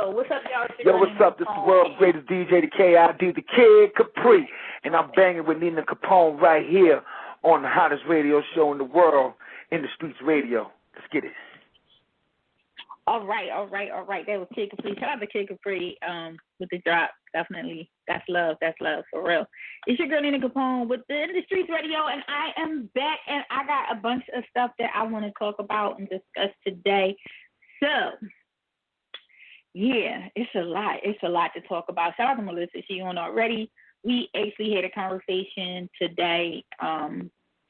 Yo, what's up, y'all? Yo, what's up? This is the world's greatest DJ, the KID, the Kid Capri. And I'm banging with Nina Capone right here on the hottest radio show in the world, In the Streets Radio. Let's get it. All right. That was Kid Capri. Shout out to Kid Capri with the drop. Definitely. That's love, for real. It's your girl, Nina Capone, with the In the Streets Radio, and I am back, and I got a bunch of stuff that I want to talk about and discuss today. So, yeah, it's a lot. It's a lot to talk about. Shout out to Melissa. She on already. We actually had a conversation today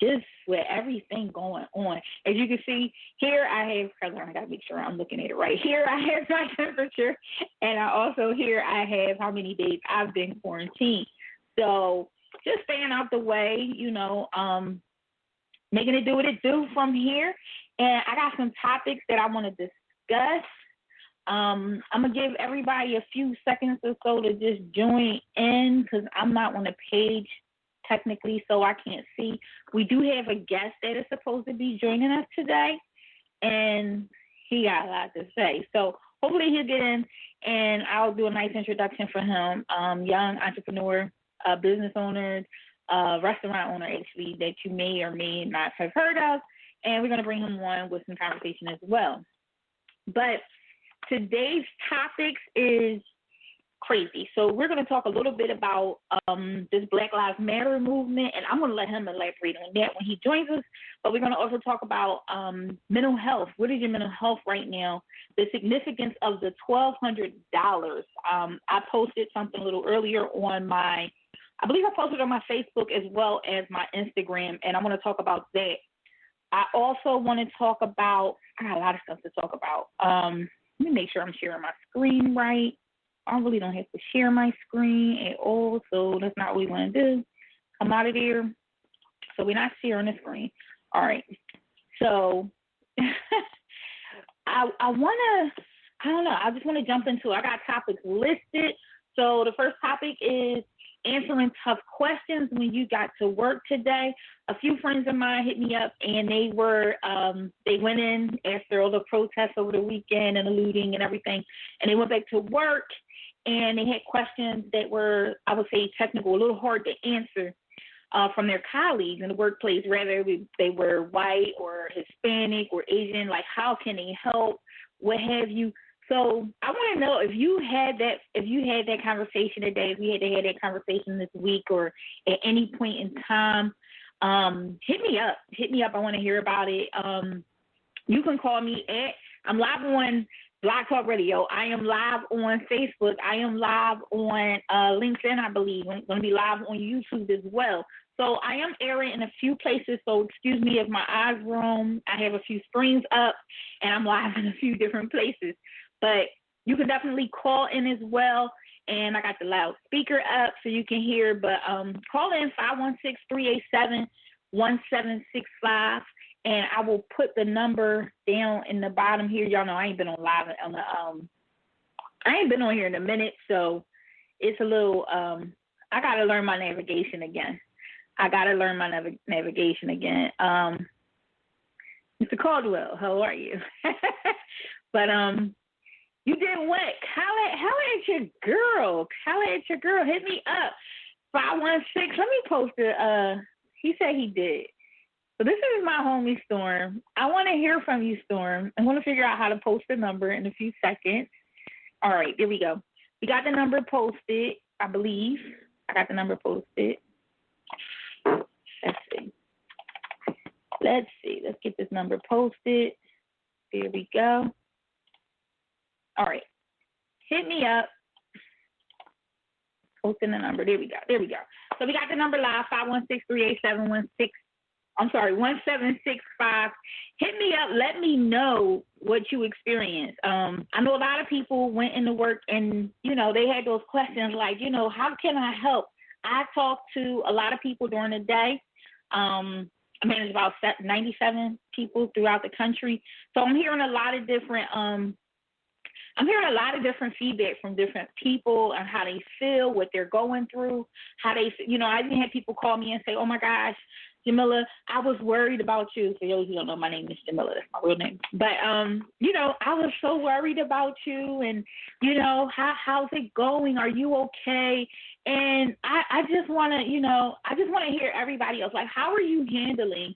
just with everything going on. As you can see, here I have, I got to make sure I'm looking at it right. Here I have my temperature, and I also here I have how many days I've been quarantined. So just staying out the way, making it do what it do from here. And I got some topics that I want to discuss. I'm going to give everybody a few seconds or so to just join in because I'm not on the page technically, so I can't see. We do have a guest that is supposed to be joining us today, and he got a lot to say. So hopefully he'll get in, and I'll do a nice introduction for him. Young entrepreneur, business owner, restaurant owner, actually, that you may or may not have heard of, and we're going to bring him on with some conversation as well. But today's topics is crazy. So we're going to talk a little bit about this Black Lives Matter movement, and I'm going to let him elaborate on that when he joins us. But we're going to also talk about mental health. What is your mental health right now? The significance of the $1,200. I posted something a little earlier on I believe I posted on my Facebook as well as my Instagram, and I want to talk about that. I also want to talk about, I got a lot of stuff to talk about. Let me make sure I'm sharing my screen right. I really don't have to share my screen at all, so that's not what we want to do. Come out of there. So we're not sharing the screen. All right. So I just want to jump into it. I got topics listed. So the first topic is answering tough questions when you got to work today. A few friends of mine hit me up, and they went in after all the protests over the weekend and the looting and everything, and they went back to work, and they had questions that were, I would say, technical, a little hard to answer from their colleagues in the workplace, whether they were white or Hispanic or Asian, like how can they help, what have you. So I want to know if you had that conversation today, if we had to have that conversation this week or at any point in time, hit me up. I want to hear about it. You can call me I'm live on Blog Talk Radio. I am live on Facebook. I am live on LinkedIn, I believe. I'm going to be live on YouTube as well. So I am airing in a few places, so excuse me if my eyes roam. I have a few screens up, and I'm live in a few different places. But you can definitely call in as well, and I got the loudspeaker up so you can hear. But call in 516-387-1765, and I will put the number down in the bottom here. Y'all know I ain't been on live on the I ain't been on here in a minute, so it's a little I gotta learn my navigation again. Mr. Caldwell, how are you? But you did what? Holla at your girl. Hit me up. 516. Let me post it. He said he did. So this is my homie Storm. I want to hear from you, Storm. I want to figure out how to post the number in a few seconds. All right, there we go. We got the number posted, I believe. I got the number posted. Let's see. Let's get this number posted. There we go. All right. Hit me up. Posting the number. There we go. So we got the number live, 516-387-1765. Hit me up. Let me know what you experienced. I know a lot of people went into work and, they had those questions like, how can I help? I talked to a lot of people during the day. I managed about 97 people throughout the country. So I'm hearing a lot of different feedback from different people on how they feel, what they're going through, how they, I even had people call me and say, oh my gosh, Jamila, I was worried about you. For those who don't know, my name is Jamila. That's my real name. But you know, I was so worried about you, and you know, how's it going? Are you okay? And I just want to, you know, I just want to hear everybody else. Like, how are you handling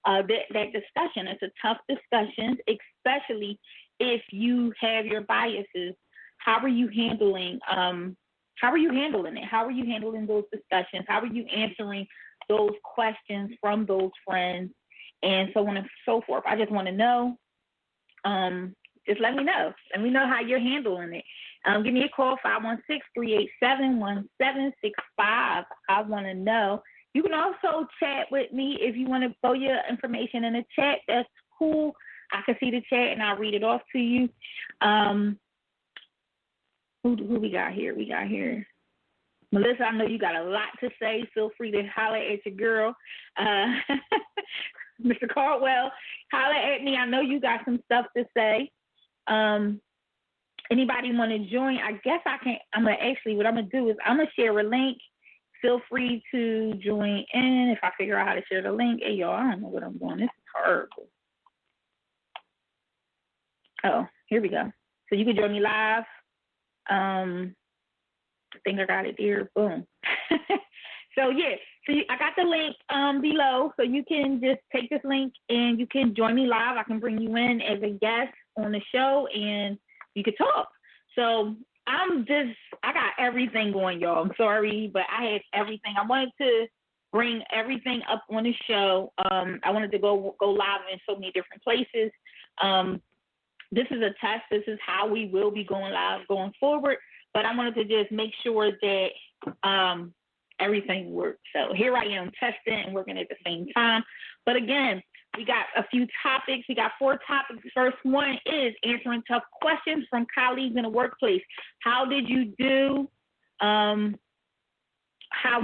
that discussion? It's a tough discussion, especially if you have your biases. How are you handling? How are you handling it? How are you handling those discussions? How are you answering those questions from those friends, and so on and so forth? I just want to know. Just let me know. Let me know how you're handling it. Give me a call, 516-387-1765. I want to know. You can also chat with me if you want to throw your information in the chat. That's cool. I can see the chat and I'll read it off to you. Who we got here? We got here Melissa. I know you got a lot to say. Feel free to holler at your girl. Mr. Caldwell, holler at me. I know you got some stuff to say. Anybody want to join? I guess I can. What I'm going to do is I'm going to share a link. Feel free to join in if I figure out how to share the link. Hey, y'all, I don't know what I'm doing. This is horrible. Oh, here we go. So you can join me live. I think I got it there. Boom. So yeah, I got the link below, so you can just take this link and you can join me live. I can bring you in as a guest on the show and you can talk. So I got everything going, y'all. I'm sorry, but I had everything. I wanted to bring everything up on the show. I wanted to go live in so many different places. This is a test. This is how we will be going live going forward. But I wanted to just make sure that everything works. So here I am testing and working at the same time. But again, we got a few topics. We got 4 topics. The first one is answering tough questions from colleagues in the workplace. How did you do? How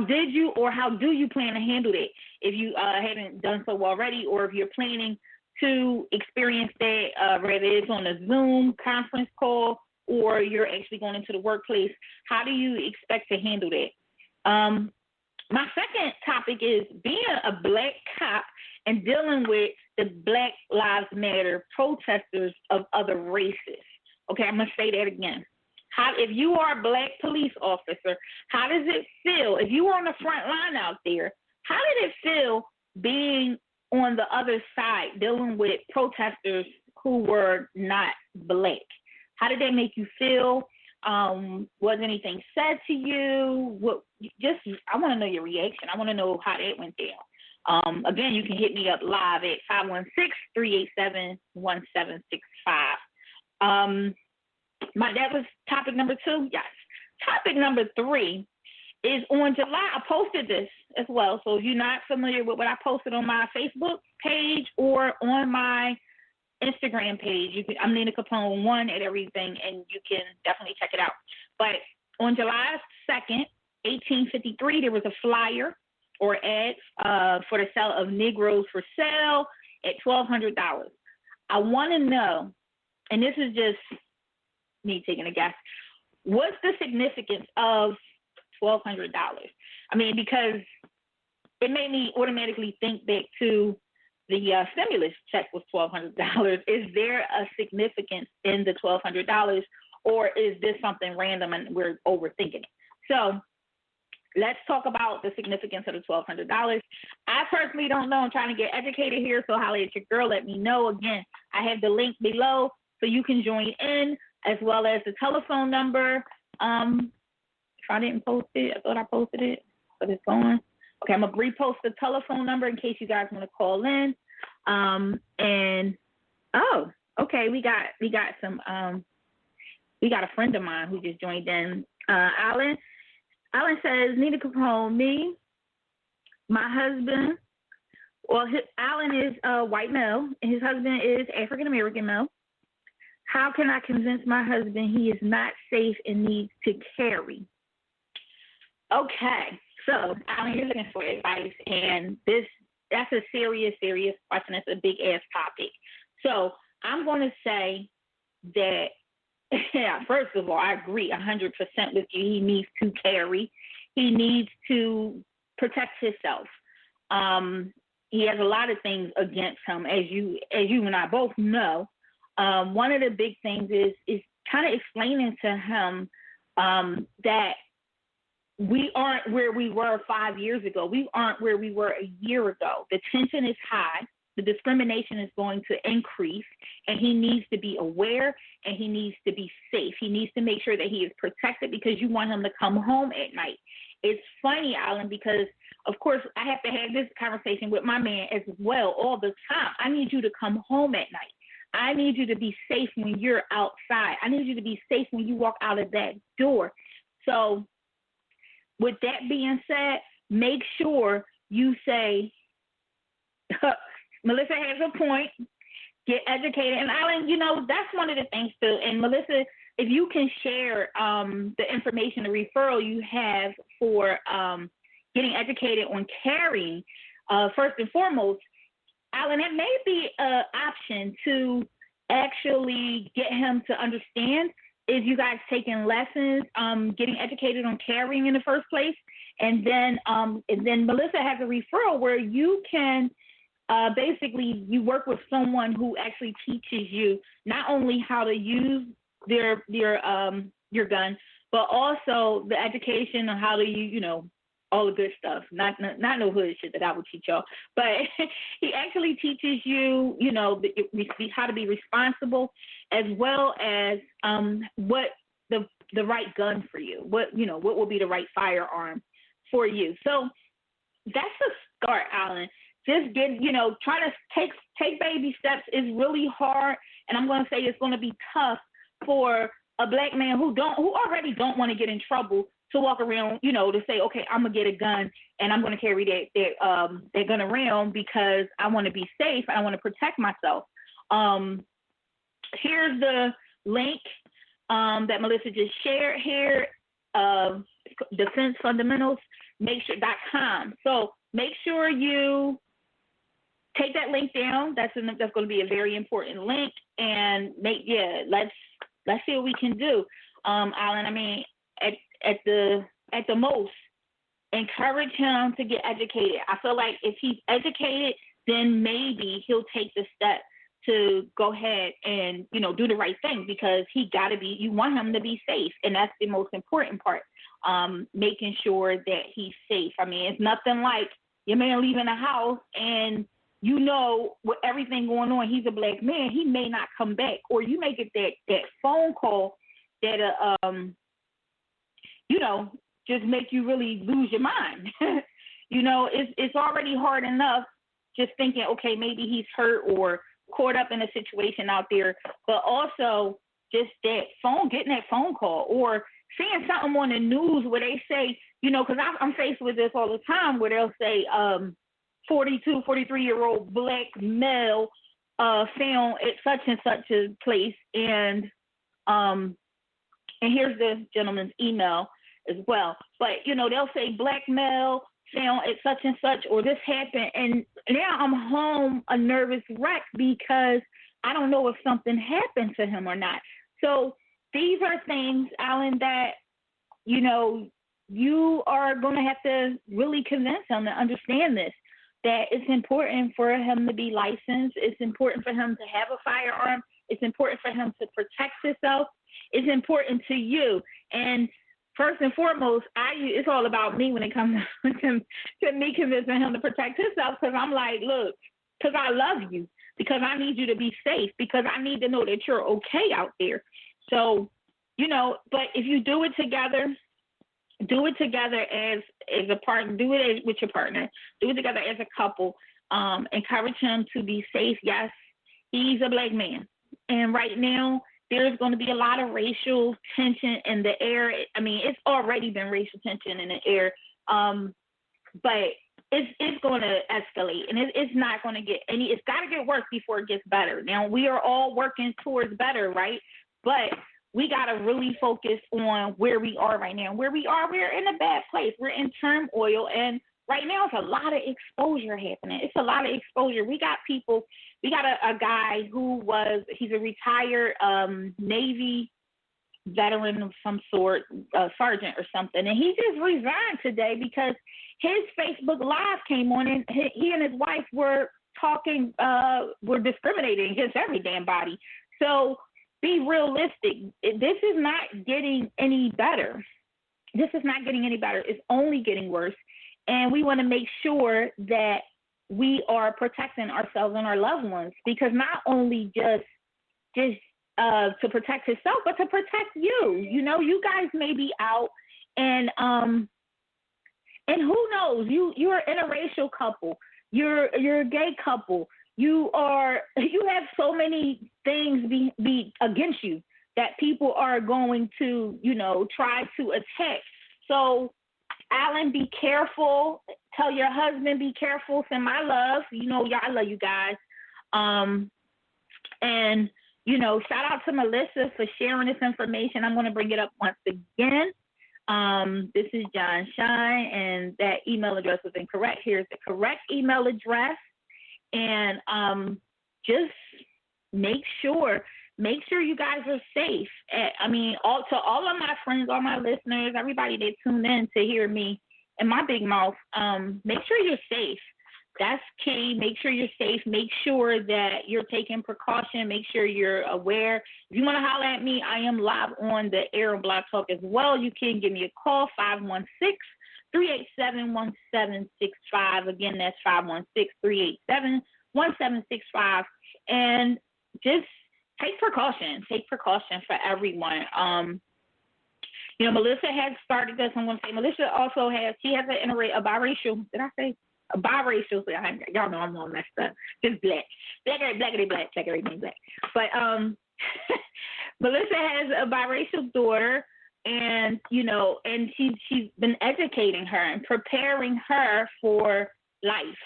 did you or how do you plan to handle it if you haven't done so already, or if you're planning to experience that, whether it's on a Zoom conference call or you're actually going into the workplace? How do you expect to handle that? My second topic is being a Black cop and dealing with the Black Lives Matter protesters of other races. Okay, I'm going to say that again. If you are a Black police officer, how does it feel? If you were on the front line out there, how did it feel being on the other side, dealing with protesters who were not Black? How did that make you feel? Was anything said to you? I want to know your reaction. I want to know how that went down. Again, you can hit me up live at 516-387-1765. That was topic number 2. Yes. Topic number 3 is on July. I posted this as well. So if you're not familiar with what I posted on my Facebook page or on my Instagram page, I'm Nina Capone 1 at everything, and you can definitely check it out. But on July 2nd, 1853, there was a flyer or ad for the sale of Negroes for sale at $1,200. I want to know, and this is just me taking a guess, what's the significance of $1,200? I mean, because it made me automatically think back to the stimulus check was $1,200. Is there a significance in the $1,200, or is this something random and we're overthinking it? So let's talk about the significance of the $1,200. I personally don't know. I'm trying to get educated here, so holler at your girl. Let me know. Again, I have the link below so you can join in, as well as the telephone number. If I didn't post it, I thought I posted it, but it's gone. Okay, I'm gonna repost the telephone number in case you guys want to call in. Okay, we got a friend of mine who just joined in. Alan says, Nina Capone, me, my husband. Well, Alan is a white male, and his husband is African American male. How can I convince my husband he is not safe and needs to carry? Okay. So, Alan, you're looking for advice, and that's a serious question. It's a big-ass topic. So, I'm going to say that, first of all, I agree 100% with you. He needs to carry. He needs to protect himself. he has a lot of things against him, as you and I both know. One of the big things is kind of explaining to him that we aren't where we were 5 years ago. We aren't where we were a year ago. The tension is high. The discrimination is going to increase, and he needs to be aware, and he needs to be safe. He needs to make sure that he is protected, because you want him to come home at night. It's funny, Alan, because, of course, I have to have this conversation with my man as well all the time. I need you to come home at night. I need you to be safe when you're outside. I need you to be safe when you walk out of that door. So with that being said, make sure you say, Melissa has a point, get educated. And Alan, that's one of the things too. And Melissa, if you can share the information, the referral you have for getting educated on carrying, first and foremost, Alan, it may be an option to actually get him to understand, is you guys taking lessons, getting educated on carrying in the first place. And then Melissa has a referral where you can basically you work with someone who actually teaches you not only how to use your gun, but also the education on how to use, all the good stuff. Not no hood shit that I would teach y'all, but he actually teaches you, how to be responsible, as well as what the right gun for you, what will be the right firearm for you. So that's a start, Alan. Just get, try to take baby steps is really hard, and I'm going to say it's going to be tough for a black man who already don't want to get in trouble to walk around, to say, okay, I'm gonna get a gun and I'm gonna carry that gun around because I want to be safe and I want to protect myself. Here's the link that Melissa just shared here, Defense Fundamentals. .com. So make sure you take that link down. That's going to be a very important link, and let's see what we can do, Alan. I mean, at the most, encourage him to get educated. I feel like if he's educated, then maybe he'll take the step to go ahead and do the right thing, because you want him to be safe, and that's the most important part. Making sure that he's safe. I mean, it's nothing like your man leaving the house and with everything going on, he's a black man, he may not come back, or you may get that phone call that just make you really lose your mind. It's already hard enough just thinking, okay, maybe he's hurt or caught up in a situation out there, but also just getting that phone call, or seeing something on the news where they say, because I'm faced with this all the time, where they'll say 42, 43-year-old black male found at such and such a place, and here's the gentleman's email as well. But they'll say black male found at such and such, or this happened, and now I'm home a nervous wreck because I don't know if something happened to him or not. So these are things, Alan, that you are going to have to really convince him to understand this, that it's important for him to be licensed. It's important for him to have a firearm. It's important for him to protect himself. It's important to you. And first and foremost, it's all about me when it comes to me convincing him to protect himself, because I'm like, look, because I love you, because I need you to be safe, because I need to know that you're okay out there. So, but if you do it together as a partner, do it with your partner, do it together as a couple, encourage him to be safe. Yes, he's a black man. And right now, there's going to be a lot of racial tension in the air. I mean, it's already been racial tension in the air, but it's going to escalate, and it's not going to it's got to get worse before it gets better. Now, we are all working towards better, right? But we got to really focus on where we are right now. Where we are, we're in a bad place. We're in turmoil, and right now it's a lot of exposure happening. It's a lot of exposure. We got a guy he's a retired Navy veteran of some sort, sergeant or something, and he just resigned today because his Facebook Live came on, and he and his wife were talking, were discriminating against every damn body. So be realistic. This is not getting any better. This is not getting any better. It's only getting worse. And we want to make sure that we are protecting ourselves and our loved ones, because not only just to protect yourself, but to protect you. You know, you guys may be out, and who knows? You're an interracial couple. You're a gay couple. You have so many things be against you that people are going to, try to attack. So, Alan, be careful. Tell your husband, be careful. Send my love. I love you guys. And shout out to Melissa for sharing this information. I'm going to bring it up once again. This is John Shine, and that email address was incorrect. Here's the correct email address. And just make sure you guys are safe. To all of my friends, all my listeners, everybody that tuned in to hear me and my big mouth, make sure you're safe. That's key. Make sure you're safe. Make sure that you're taking precaution. Make sure you're aware. If you want to holler at me, I am live on the air on Blog Talk as well. You can give me a call, 516-387-1765. Again, that's 516-387-1765. And just take precaution. Take precaution for everyone. Melissa has started this. I'm going to say Melissa also has a biracial. Did I say? A biracial, y'all know I'm all messed up. Just black. Black. But Melissa has a biracial daughter, and and she's been educating her and preparing her for life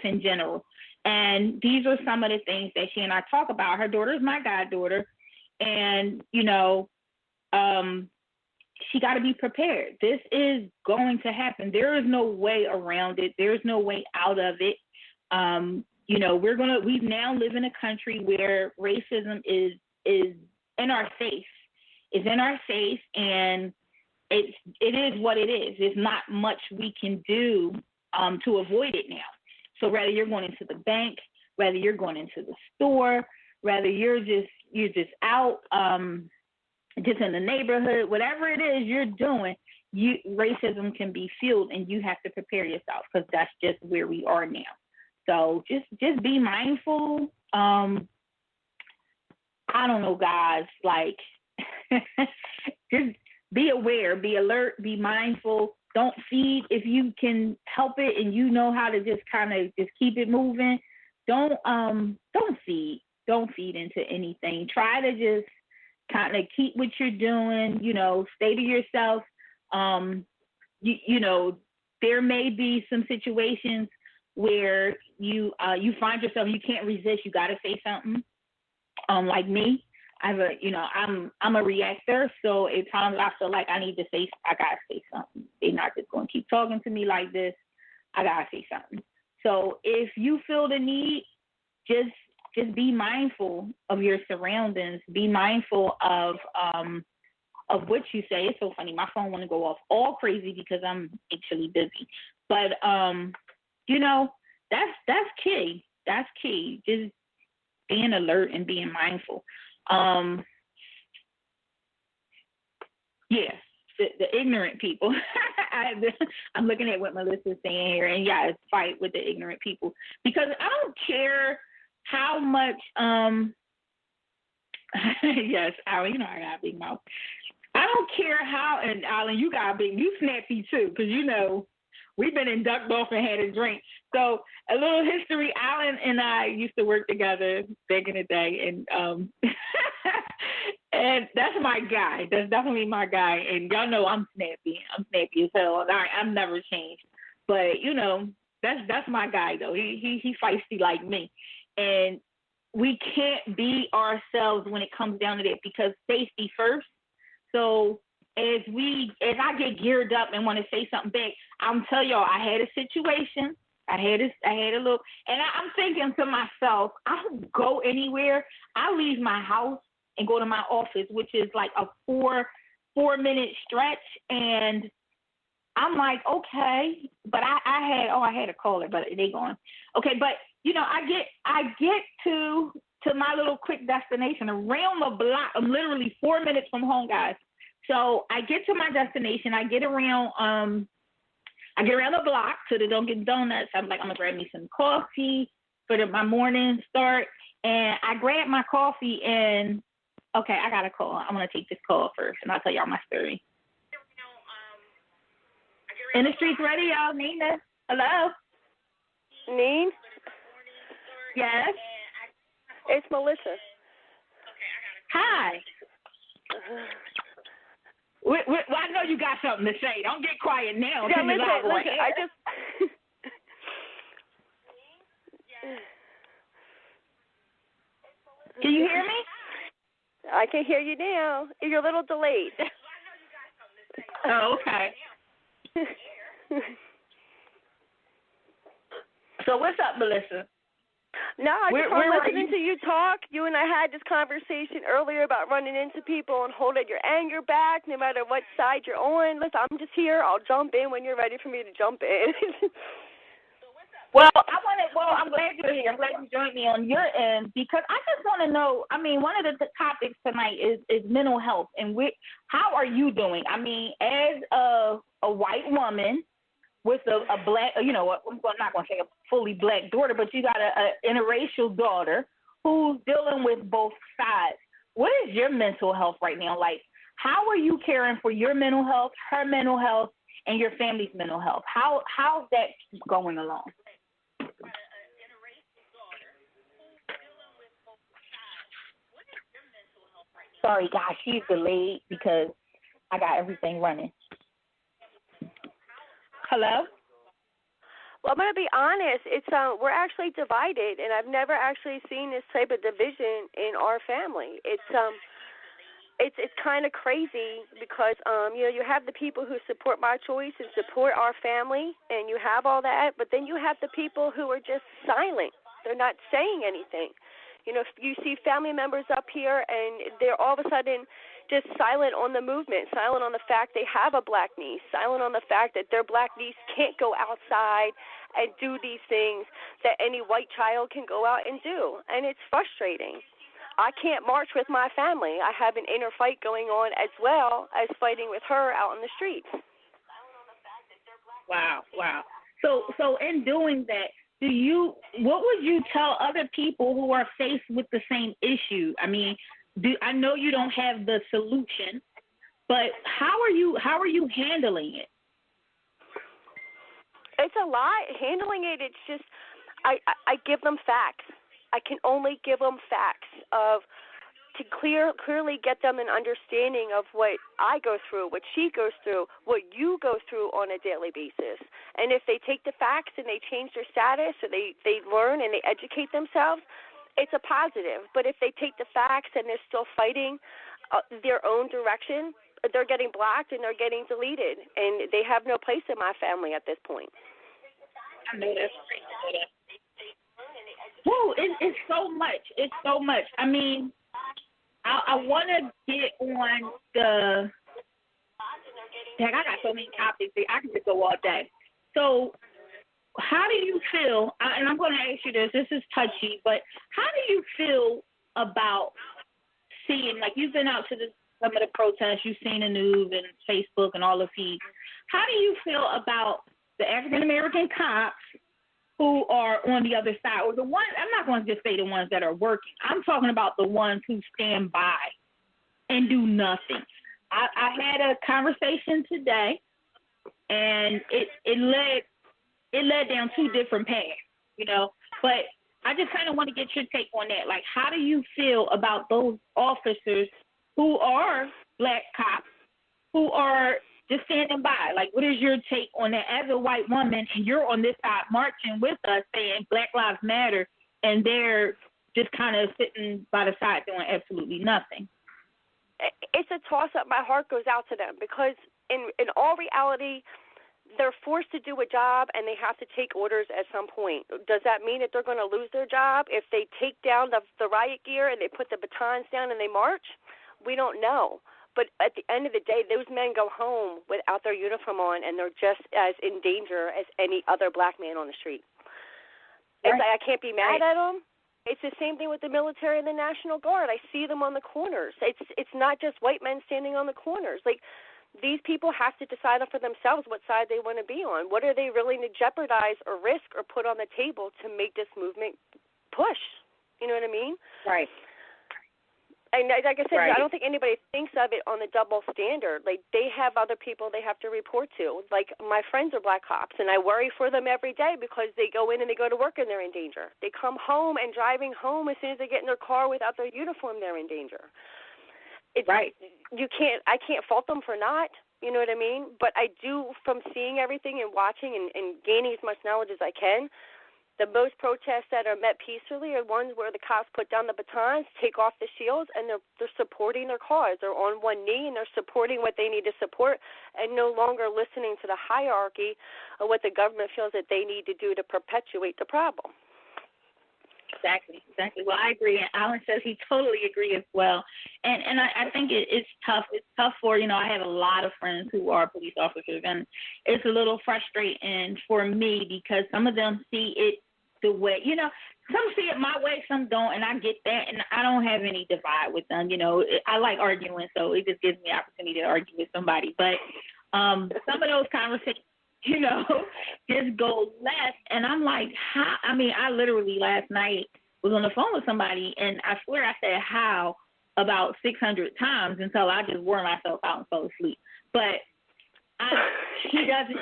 in general. And these are some of the things that she and I talk about. Her daughter is my goddaughter, and she got to be prepared. This is going to happen. There is no way around it. There's no way out of it. We now live in a country where racism is in our face. It's in our face, and it is what it is. There's not much we can do to avoid it now. So whether you're going into the bank, whether you're going into the store, whether you're just out, just in the neighborhood, whatever it is you're doing, racism can be fueled, and you have to prepare yourself, because that's just where we are now. So just be mindful. I don't know, guys, like just be aware, be alert, be mindful. Don't feed if you can help it and you know how to just kind of just keep it moving. Don't feed into anything. Try to just kind of keep what you're doing, stay to yourself. There may be some situations where you find yourself, you can't resist, you got to say something. Like me, I'm a reactor. So at times I feel like I got to say something. They're not just going to keep talking to me like this. I got to say something. So if you feel the need, just be mindful of your surroundings. Be mindful of what you say. It's so funny. My phone want to go off all crazy because I'm actually busy. But that's key. That's key. Just being alert and being mindful. Yes, the ignorant people. I'm looking at what Melissa's saying here, and yeah, it's fight with the ignorant people, because I don't care how much, yes, Alan, I got a big mouth. I don't care how, and Alan, you snappy too, because we've been inducted off and had a drink. So a little history, Alan and I used to work together back in the day, and and that's my guy. That's definitely my guy, and y'all know I'm snappy. I'm snappy as hell. I'm never changed. But that's my guy though. He feisty like me. And we can't be ourselves when it comes down to that, because safety first. So as I get geared up and want to say something back, I'm telling y'all, I had a situation. I had a little, and I'm thinking to myself, I don't go anywhere. I leave my house and go to my office, which is like a 4 minute stretch. And I'm like, okay, but I had a caller, but they gone. Okay, but I get to my little quick destination around the block. I'm literally 4 minutes from home, guys. So I get to my destination. I get around the block to the Dunkin' Donuts. I'm like, I'm gonna grab me some coffee for my morning start. And I grab my coffee and okay, I got a call. I'm gonna take this call first, and I'll tell y'all my story. In the Streets Radio, Nina. Hello. Neen? Yes. It's Melissa. Hi. Well, I know you got something to say. Don't get quiet now. Yeah, listen, I just... Can you hear me? I can hear you now. You're a little delayed. Oh, okay. So what's up, Melissa? No, I just was listening to you talk. You and I had this conversation earlier about running into people and holding your anger back no matter what side you're on. Listen, I'm just here. I'll jump in when you're ready for me to jump in. I'm glad you're here. I'm glad you joined me on your end because I just want to know, I mean, one of the topics tonight is mental health and how are you doing? I mean, as a white woman with a black, I'm not going to say a fully black daughter, but you got a interracial daughter who's dealing with both sides. What is your mental health right now? Like, how are you caring for your mental health, her mental health, and your family's mental health? How's that going along? Sorry, guys, she's delayed because I got everything running. Hello? Well, I'm going to be honest. It's we're actually divided, and I've never actually seen this type of division in our family. It's kind of crazy because you have the people who support my choice and support our family, and you have all that, but then you have the people who are just silent. They're not saying anything. You see family members up here, and they're all of a sudden just silent on the movement, silent on the fact they have a black niece, silent on the fact that their black niece can't go outside and do these things that any white child can go out and do. And it's frustrating. I can't march with my family. I have an inner fight going on as well as fighting with her out in the streets. Wow. So in doing that, what would you tell other people who are faced with the same issue? I mean, I know you don't have the solution, but how are you handling it? It's a lot. Handling it, it's just I give them facts. I can only give them facts to clearly get them an understanding of what I go through, what she goes through, what you go through on a daily basis. And if they take the facts and they change their status or they learn and they educate themselves, it's a positive. But if they take the facts and they're still fighting their own direction, they're getting blocked and they're getting deleted. And they have no place in my family at this point. I know that's great. Whoa, it's so much. It's so much. I mean, I want to get on the. Heck, I got so many topics. I can just go all day. So, how do you feel? And I'm going to ask you this. This is touchy, but how do you feel about seeing, like, you've been out to some of the protests, you've seen the news and Facebook and all the feeds. How do you feel about the African American cops who are on the other side, or the ones, I'm not going to just say the ones that are working. I'm talking about the ones who stand by and do nothing. I had a conversation today, and it led down two different paths, But I just kind of want to get your take on that. Like, how do you feel about those officers who are black cops who are just standing by? Like, what is your take on that as a white woman, and you're on this side marching with us saying Black Lives Matter, and they're just kind of sitting by the side doing absolutely nothing? It's a toss-up. My heart goes out to them because in all reality, they're forced to do a job and they have to take orders at some point. Does that mean that they're going to lose their job if they take down the riot gear and they put the batons down and they march? We don't know. But at the end of the day, those men go home without their uniform on, and they're just as in danger as any other black man on the street. Right. It's like I can't be mad at them. It's the same thing with the military and the National Guard. I see them on the corners. It's not just white men standing on the corners. Like, these people have to decide for themselves what side they want to be on. What are they willing to jeopardize or risk or put on the table to make this movement push? You know what I mean? Right. And like I said, right. I don't think anybody thinks of it on the double standard. Like, they have other people they have to report to. Like, my friends are black cops, and I worry for them every day because they go in and they go to work and they're in danger. They come home, and driving home, as soon as they get in their car without their uniform, they're in danger. It's, right. I can't fault them for not, you know what I mean? But I do, from seeing everything and watching and gaining as much knowledge as I can, the most protests that are met peacefully are ones where the cops put down the batons, take off the shields, and they're supporting their cause. They're on one knee, and they're supporting what they need to support and no longer listening to the hierarchy of what the government feels that they need to do to perpetuate the problem. Exactly. Well, I agree, and Alan says he totally agrees as well. And I think it's tough. It's tough for, I have a lot of friends who are police officers, and it's a little frustrating for me because some of them see it the way, some see it my way, some don't, and I get that, and I don't have any divide with them. I like arguing, so it just gives me the opportunity to argue with somebody. But some of those conversations, just go left. And I'm like, how? I mean, I literally last night was on the phone with somebody, and I swear I said how about 600 times until I just wore myself out and fell asleep. But he doesn't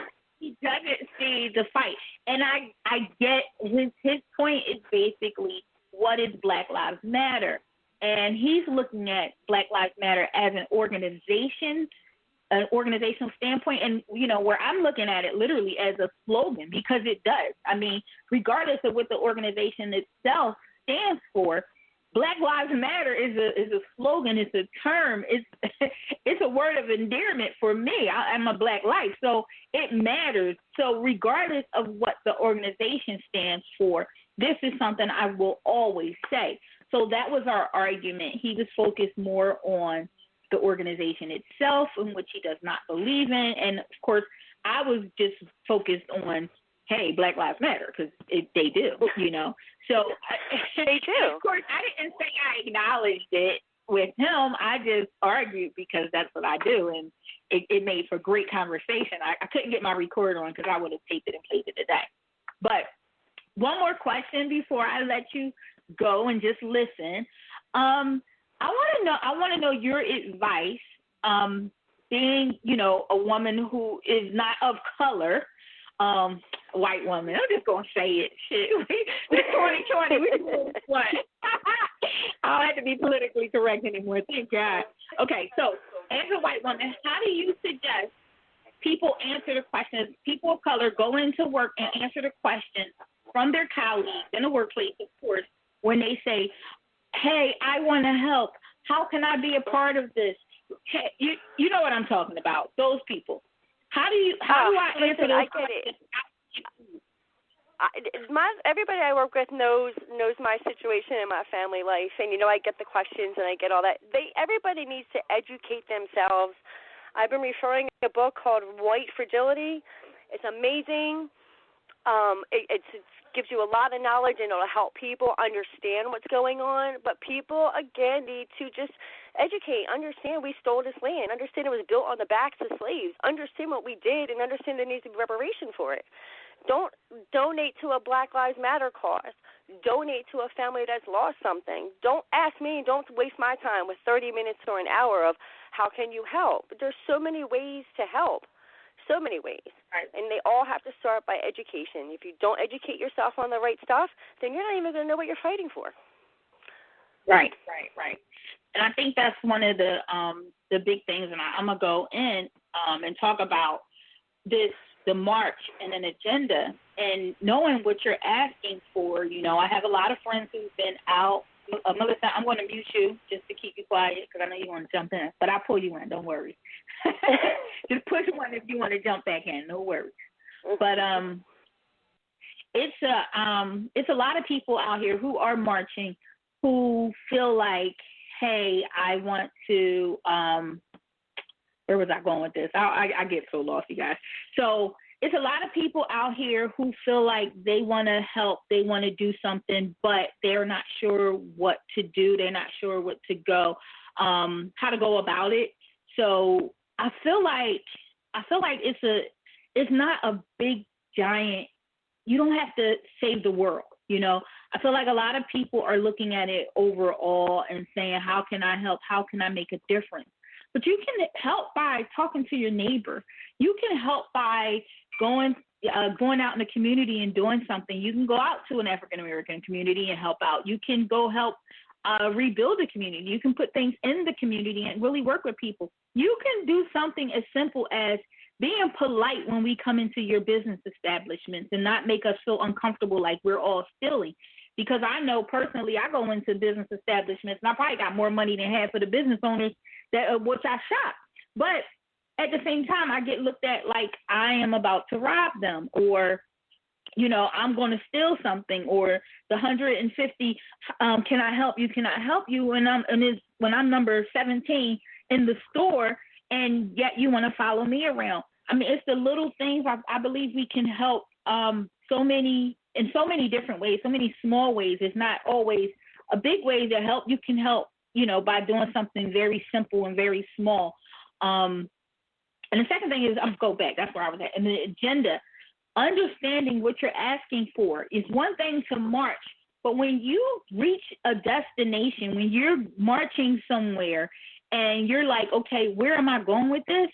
see the fight. And I get his point is basically, what is Black Lives Matter? And he's looking at Black Lives Matter as an organizational standpoint, and where I'm looking at it literally as a slogan, because it does. I mean, regardless of what the organization itself stands for, Black Lives Matter is a slogan. It's a term. It's a word of endearment for me. I'm a Black life, so it matters. So regardless of what the organization stands for, this is something I will always say. So that was our argument. He was focused more on the organization itself, in which he does not believe in. And, of course, I was just focused on, hey, Black Lives Matter, because they do, So they do. Of course, I didn't say I acknowledged it with him. I just argued because that's what I do, and it made for great conversation. I couldn't get my recorder on because I would have taped it and played it today. But one more question before I let you go and just listen. I want to know your advice, being, a woman who is not of color, white woman. I'm just going to say it. Shit. This 2020, we doing what? I don't have to be politically correct anymore. Thank God. Okay, so as a white woman, how do you suggest people answer the questions, people of color go into work and answer the questions from their colleagues in the workplace, of course, when they say, hey, I want to help. How can I be a part of this? Hey, you know what I'm talking about, those people. How do I answer those questions? Everybody I work with knows my situation and my family life, and I get the questions and I get all that. Everybody needs to educate themselves. I've been referring a book called White Fragility. It's amazing. It gives you a lot of knowledge, and it'll help people understand what's going on. But people, again, need to just educate, understand we stole this land, understand it was built on the backs of slaves, understand what we did, and understand there needs to be reparation for it. Don't donate to a Black Lives Matter cause. Donate to a family that's lost something. Don't ask me, don't waste my time with 30 minutes or an hour of how can you help. There's so many ways to help. So many ways, and they all have to start by education. If you don't educate yourself on the right stuff, then you're not even going to know what you're fighting for. Right. And I think that's one of the big things, and I'm going to go in and talk about the march and an agenda, and knowing what you're asking for. I have a lot of friends who've been out Melissa, I'm going to mute you just to keep you quiet because I know you want to jump in, but I'll pull you in. Don't worry. Just push one if you want to jump back in. No worries. But it's a lot of people out here who are marching who feel like, hey, I want to. Where was I going with this? I get so lost, you guys. So it's a lot of people out here who feel like they want to help, they want to do something, but they're not sure what to do. They're not sure what to go, how to go about it. So I feel like it's not a big giant. You don't have to save the world. You know, I feel like a lot of people are looking at it overall and saying, how can I help? How can I make a difference? But you can help by talking to your neighbor. You can help by going out in the community and doing something. You can go out to an African American community and help out. You can go help rebuild the community. You can put things in the community and really work with people. You can do something as simple as being polite when we come into your business establishments and not make us feel uncomfortable like we're all stealing. Because I know personally, I go into business establishments and I probably got more money than half of the business owners that which I shop. But at the same time, I get looked at like I am about to rob them, or, you know, I'm going to steal something, or the 150, can I help you? Can I help you? When I'm number 17 in the store, and yet you want to follow me around. I mean, it's the little things. I believe we can help in so many different ways, so many small ways. It's not always a big way to help. You can help, you know, by doing something very simple and very small. And the second thing is, I'll go back. That's where I was at. And the agenda, understanding what you're asking for is one thing to march. But when you reach a destination, when you're marching somewhere and you're like, okay, where am I going with this?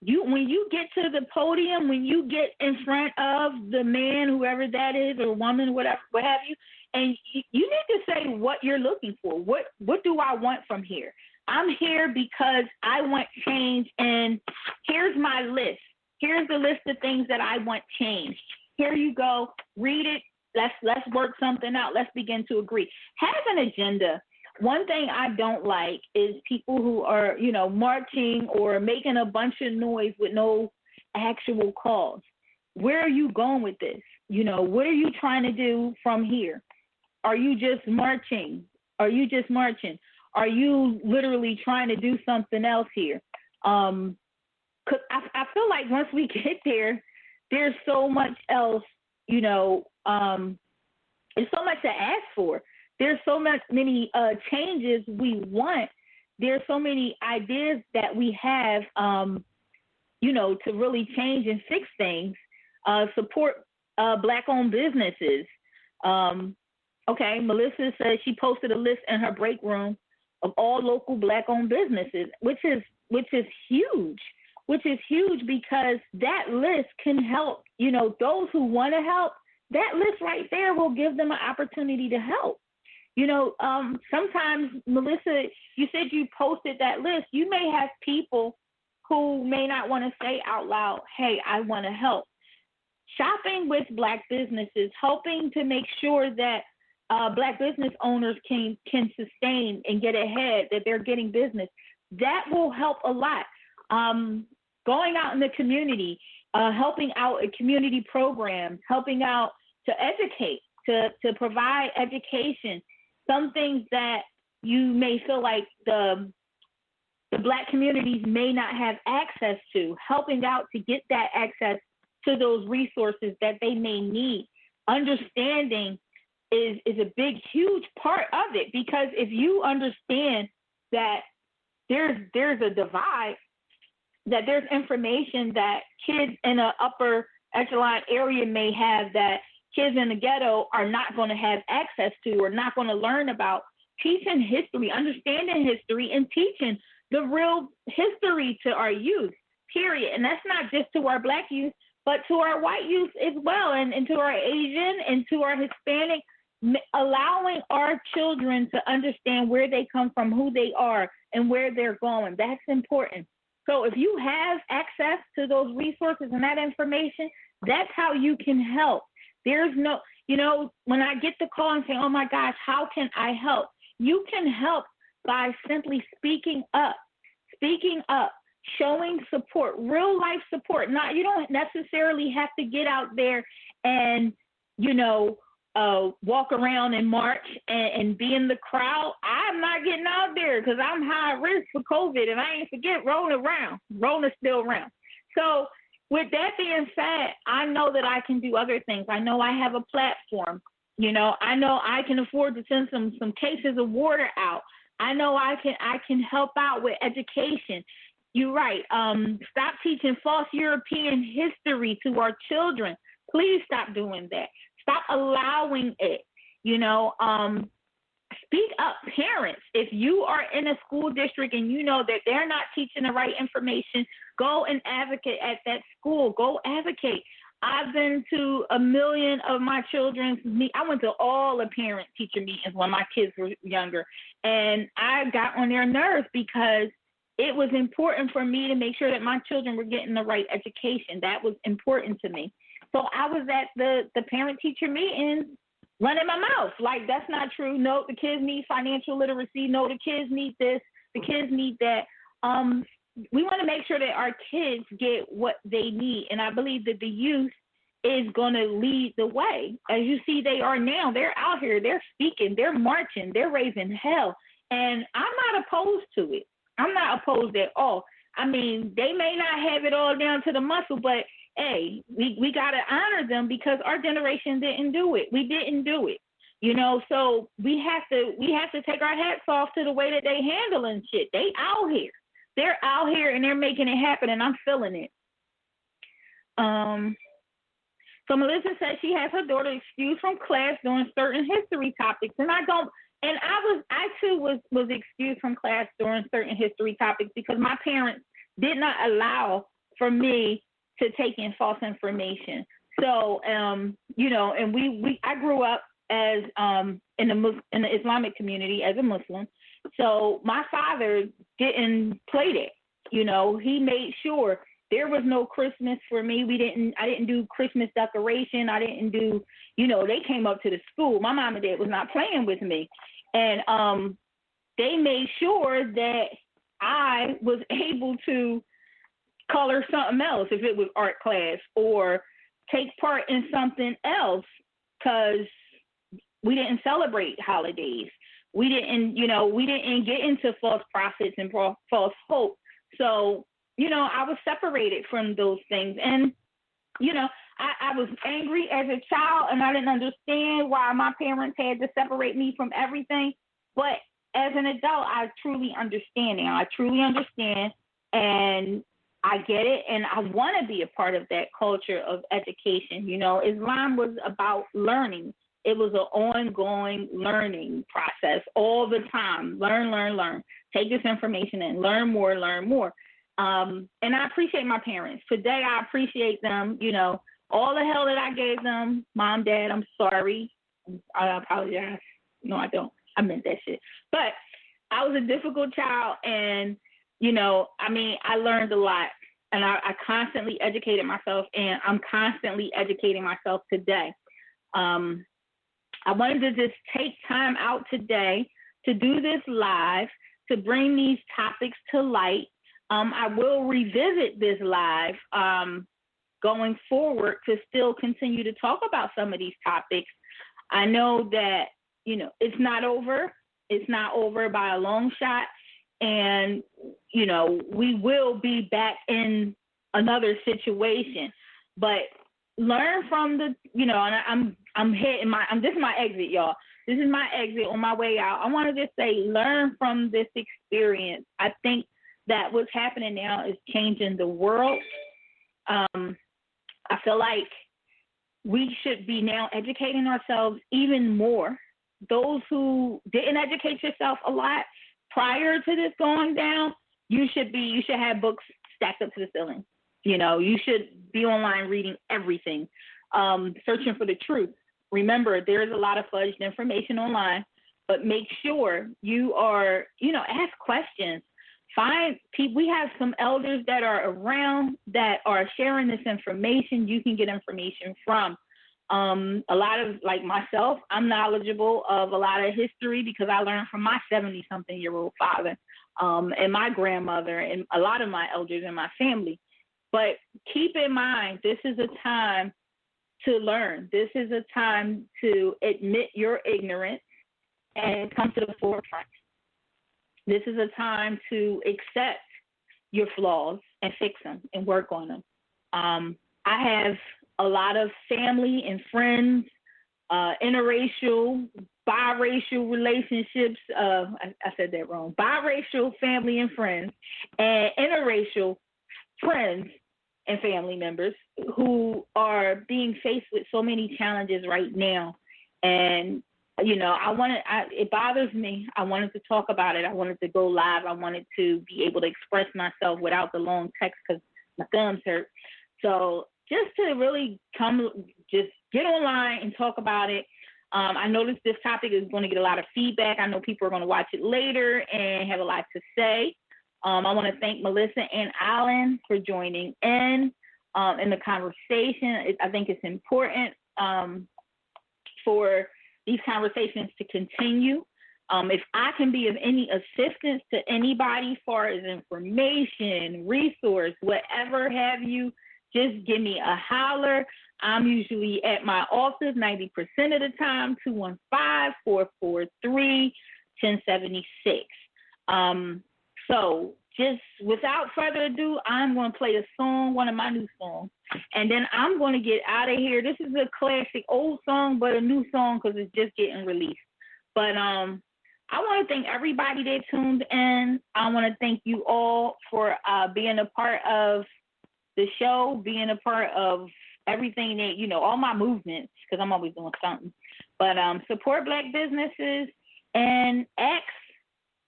When you get to the podium, when you get in front of the man, whoever that is, or woman, whatever, what have you, and you need to say what you're looking for. What do I want from here? I'm here because I want change, and here's my list. Here's the list of things that I want changed. Here you go. Read it. Let's work something out. Let's begin to agree. Have an agenda. One thing I don't like is people who are, you know, marching or making a bunch of noise with no actual cause. Where are you going with this? You know, what are you trying to do from here? Are you just marching? Are you literally trying to do something else here? 'Cause I feel like once we get there, there's so much else, you know, there's so much to ask for. There's so many changes we want. There's so many ideas that we have, you know, to really change and fix things. Support Black-owned businesses. Okay, Melissa says she posted a list in her break room of all local Black-owned businesses, which is huge. Which is huge because that list can help, you know, those who want to help. That list right there will give them an opportunity to help. You know, sometimes, Melissa, you said you posted that list. You may have people who may not want to say out loud, hey, I want to help. Shopping with Black businesses, helping to make sure that Black business owners can sustain and get ahead, that they're getting business, that will help a lot. Going out in the community, helping out in community programs, helping out to educate, to provide education. Some things that you may feel like the Black communities may not have access to, helping out to get that access to those resources that they may need. Understanding is a big, huge part of it, because if you understand that there's a divide, that there's information that kids in an upper echelon area may have that kids in the ghetto are not going to have access to or not going to learn about. Teaching history, understanding history, and teaching the real history to our youth, period. And that's not just to our Black youth, but to our white youth as well, and to our Asian and to our Hispanic, allowing our children to understand where they come from, who they are, and where they're going. That's important. So if you have access to those resources and that information, that's how you can help. There's no, you know, when I get the call and say, oh my gosh, how can I help? You can help by simply speaking up, showing support, real life support. Not, you don't necessarily have to get out there and, walk around and march and be in the crowd. I'm not getting out there because I'm high risk for COVID, and I ain't forget Rona's still around. So with that being said, I know that I can do other things. I know I have a platform. I know I can afford to send some cases of water out. I know I can help out with education. You're right. Stop teaching false European history to our children. Please stop doing that. Stop allowing it. Speak up, parents. If you are in a school district and you know that they're not teaching the right information, go and advocate at that school. Go advocate. I've been to a million of my children's meetings. I went to all the parent-teacher meetings when my kids were younger, and I got on their nerves because it was important for me to make sure that my children were getting the right education. That was important to me. So I was at the parent-teacher meetings running my mouth. Like, that's not true. No, the kids need financial literacy. No, the kids need this. The kids need that. We want to make sure that our kids get what they need. And I believe that the youth is going to lead the way. As you see, they are now. They're out here. They're speaking. They're marching. They're raising hell. And I'm not opposed to it. I'm not opposed at all. I mean, they may not have it all down to the muscle, but hey, we got to honor them because our generation didn't do it. We didn't do it, so we have to take our hats off to the way that they handling shit. They out here. They're out here and they're making it happen, and I'm feeling it. So Melissa says she has her daughter excused from class during certain history topics, and I too was excused from class during certain history topics because my parents did not allow for me to take in false information. So, and I grew up as in the Islamic community as a Muslim. So my father didn't play that. He made sure there was no Christmas for me. I didn't do Christmas decoration. I didn't do, they came up to the school. My mom and dad was not playing with me. And they made sure that I was able to color something else if it was art class or take part in something else because we didn't celebrate holidays. We didn't get into false prophets and false hope. So, I was separated from those things. And, I was angry as a child and I didn't understand why my parents had to separate me from everything. But as an adult, I truly understand now. I truly understand, and I get it, and I want to be a part of that culture of education. Islam was about learning. It was an ongoing learning process all the time. Learn. Take this information and learn more. And I appreciate my parents. Today, I appreciate them. All the hell that I gave them, Mom, Dad, I'm sorry. I apologize. No, I don't. I meant that shit. But I was a difficult child, and I learned a lot, and I constantly educated myself, and I'm constantly educating myself today. I wanted to just take time out today to do this live, to bring these topics to light. I will revisit this live going forward to still continue to talk about some of these topics. I know that, it's not over. It's not over by a long shot. And, we will be back in another situation, but learn from the, and this is my exit, y'all. This is my exit on my way out. I want to just say, learn from this experience. I think that what's happening now is changing the world. I feel like we should be now educating ourselves even more. Those who didn't educate yourself a lot prior to this going down, you should have books stacked up to the ceiling. You should be online reading everything, searching for the truth. Remember, there's a lot of fudged information online, but make sure you are, ask questions. Find people. We have some elders that are around that are sharing this information. You can get information from. A lot of, like myself, I'm knowledgeable of a lot of history because I learned from my 70-something-year-old father and my grandmother and a lot of my elders in my family. But keep in mind, this is a time to learn. This is a time to admit your ignorance and come to the forefront. This is a time to accept your flaws and fix them and work on them. I have a lot of family and friends, interracial, biracial relationships. I said that wrong. Biracial family and friends, and interracial friends and family members who are being faced with so many challenges right now. And, you know, it bothers me. I wanted to talk about it. I wanted to go live. I wanted to be able to express myself without the long text because my thumbs hurt. So just to really just get online and talk about it. I noticed this topic is going to get a lot of feedback. I know people are going to watch it later and have a lot to say. I want to thank Melissa and Alan for joining in the conversation. I think it's important for these conversations to continue. If I can be of any assistance to anybody as far as information, resource, whatever have you, just give me a holler. I'm usually at my office 90% of the time, 215-443-1076. So just without further ado, I'm going to play a song, one of my new songs, and then I'm going to get out of here. This is a classic old song, but a new song because it's just getting released. But I want to thank everybody that tuned in. I want to thank you all for being a part of the show, being a part of everything that, you know, all my movements, because I'm always doing something. But support Black businesses and ask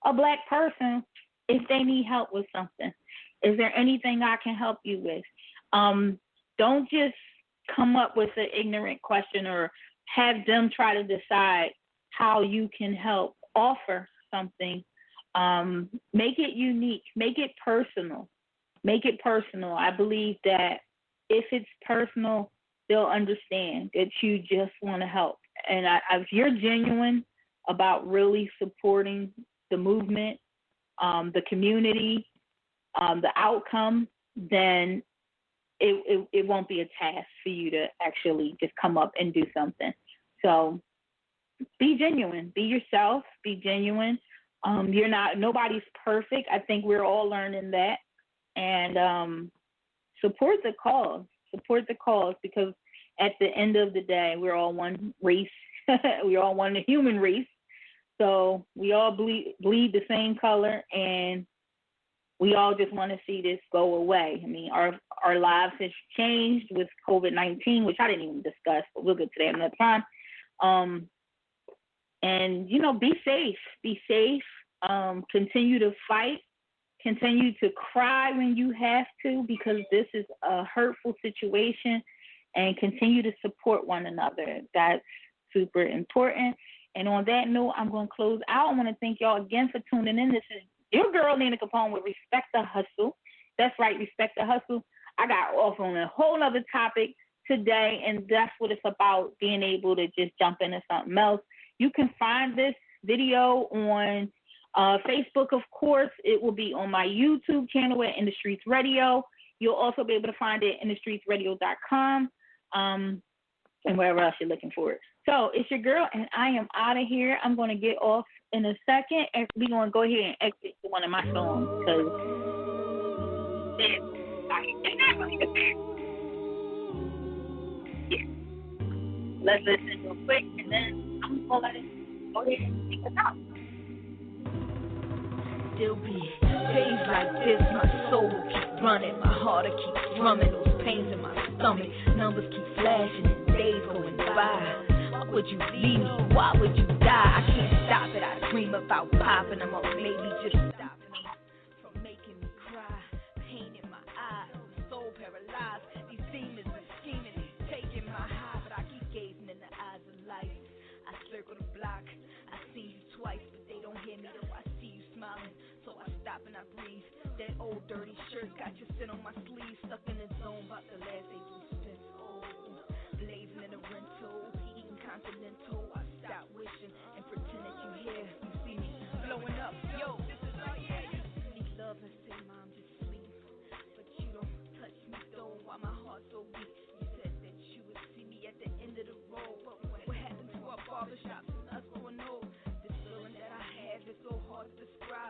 a Black person if they need help with something. Is there anything I can help you with? Don't just come up with an ignorant question or have them try to decide how you can help. Offer something. Make it unique. Make it personal. Make it personal. I believe that if it's personal, they'll understand that you just want to help. And if you're genuine about really supporting the movement, the community, the outcome, then it won't be a task for you to actually just come up and do something. So be genuine. Be yourself. Be genuine. Nobody's perfect. I think we're all learning that. And support the cause. Support the cause, because at the end of the day, we're all one race. We're all one human race. So we all bleed the same color, and we all just want to see this go away. I mean, our lives have changed with COVID-19, which I didn't even discuss, but we'll get to that another time. And, you know, be safe. Be safe. Continue to fight. Continue to cry when you have to, because this is a hurtful situation, and continue to support one another. That's super important. And on that note, I'm going to close out. I want to thank y'all again for tuning in. This is your girl, Nina Capone, with Respect the Hustle. That's right, Respect the Hustle. I got off on a whole other topic today, and that's what it's about, being able to just jump into something else. You can find this video on Facebook, of course. It will be on my YouTube channel at In the Streets Radio. You'll also be able to find it at InTheStreetsRadio.com and wherever else you're looking for it. So it's your girl, and I am out of here. I'm going to get off in a second, and we're going to go ahead and exit to one of my songs, because yeah. Let's listen real quick, and then I'm going to let it go ahead and take us out. Still be days like this, my soul will keep running, my heart will keep drumming, those pains in my stomach, numbers keep flashing and days going by. Why would you leave me? Why would you die? I can't stop it. I dream about popping them up, maybe just stopping me from making me cry. Pain in my eyes, soul paralyzed. These demons are scheming, taking my high, but I keep gazing in the eyes of life. I circle the block, I see you twice, but they don't hear me though. I see you smiling, so I stop and I breathe. That old dirty shirt got you sit on my sleeve, stuck in the zone, about the last 8 we spent. Oh, blazing in a rental, eating continental. I stop wishing and pretend that you here. You see me blowing up, yo, this is like, yeah, you need love and say, Mom, just sleep. But you don't touch me, though, why my heart so weak? You said that you would see me at the end of the road, but what happened to our barbershops and us going old? This feeling that I have is so hard to describe.